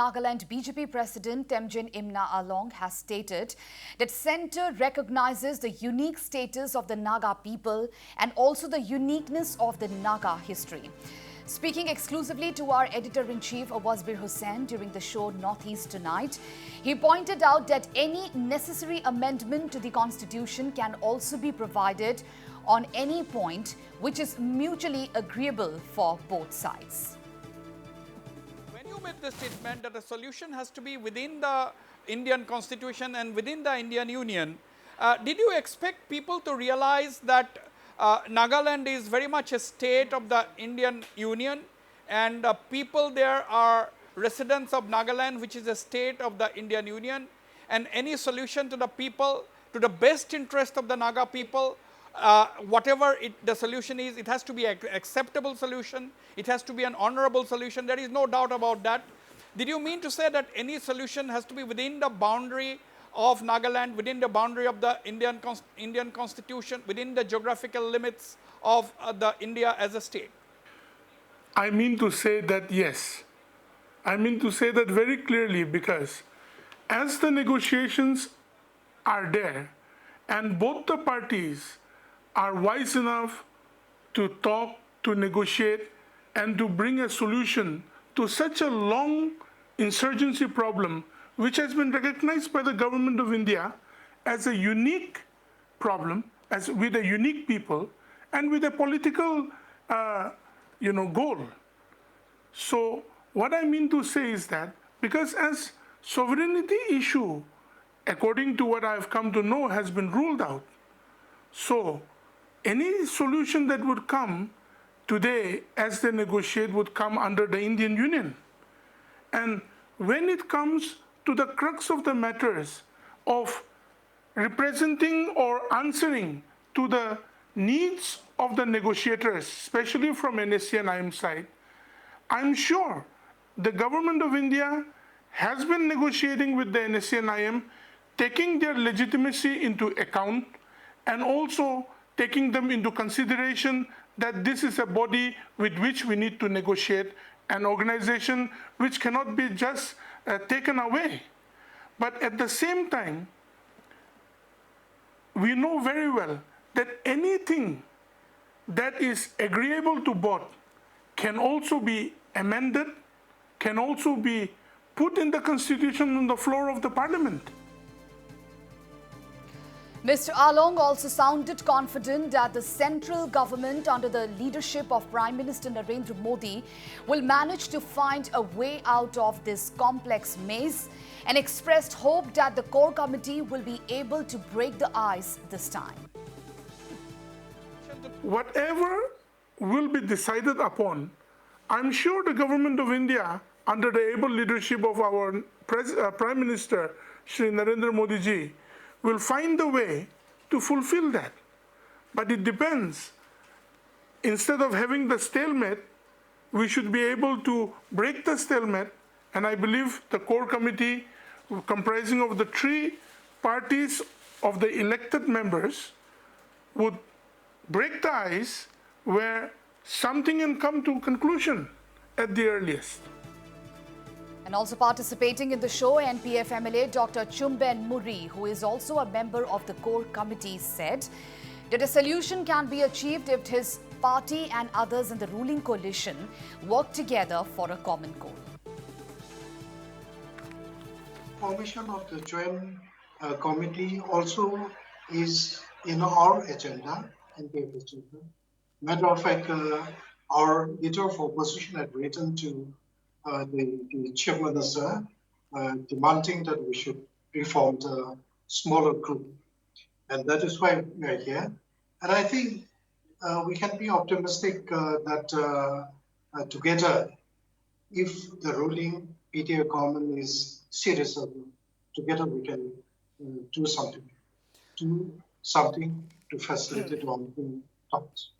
Nagaland BJP President Temjen Imna Along has stated that centre recognizes the unique status of the Naga people and also the uniqueness of the Naga history. Speaking exclusively to our Editor-in Chief Wasbir Hussain during the show Northeast Tonight, he pointed out that any necessary amendment to the Constitution can also be provided on any point which is mutually agreeable for both sides. When you made the statement that a solution has to be within the Indian Constitution and within the Indian Union, did you expect people to realize that Nagaland is very much a state of the Indian Union and people there are residents of Nagaland, which is a state of the Indian Union, and any solution to the people, to the best interest of the Naga people, whatever the solution is, it has to be an acceptable solution, it has to be an honorable solution, there is no doubt about that. Did you mean to say that any solution has to be within the boundary of Nagaland, within the boundary of the Indian Constitution, within the geographical limits of the India as a state? I mean to say that yes. I mean to say that very clearly, because as the negotiations are there and both the parties are wise enough to talk, to negotiate, and to bring a solution to such a long insurgency problem, which has been recognized by the government of India as a unique problem, with a unique people, and with a political, goal. So what I mean to say is that because as sovereignty issue, according to what I've come to know, has been ruled out, so any solution that would come today as they negotiate would come under the Indian Union. And when it comes to the crux of the matters of representing or answering to the needs of the negotiators, especially from NSC and IM side, I'm sure the government of India has been negotiating with the NSC and IM, taking their legitimacy into account and also taking them into consideration that this is a body with which we need to negotiate, an organization which cannot be just taken away. But at the same time, we know very well that anything that is agreeable to both can also be amended, can also be put in the Constitution on the floor of the Parliament. Mr. Along also sounded confident that the central government under the leadership of Prime Minister Narendra Modi will manage to find a way out of this complex maze and expressed hope that the core committee will be able to break the ice this time. Whatever will be decided upon, I'm sure the government of India, under the able leadership of our Prime Minister, Shri Narendra Modi ji, will find a way to fulfill that. But it depends. Instead of having the stalemate, we should be able to break the stalemate, and I believe the core committee, comprising of the three parties of the elected members, would break the ice where something can come to conclusion at the earliest. And also participating in the show, NPF MLA Dr. Chumben Muri, who is also a member of the core committee, said that a solution can be achieved if his party and others in the ruling coalition work together for a common goal. Formation of the joint committee also is in our agenda, NPF agenda. Matter of fact, our leader of opposition had written to the Chief Minister demanding that we should reform the smaller group. And that is why we are here. And I think we can be optimistic that together, if the ruling PTA government is serious, together we can do something to facilitate on thoughts.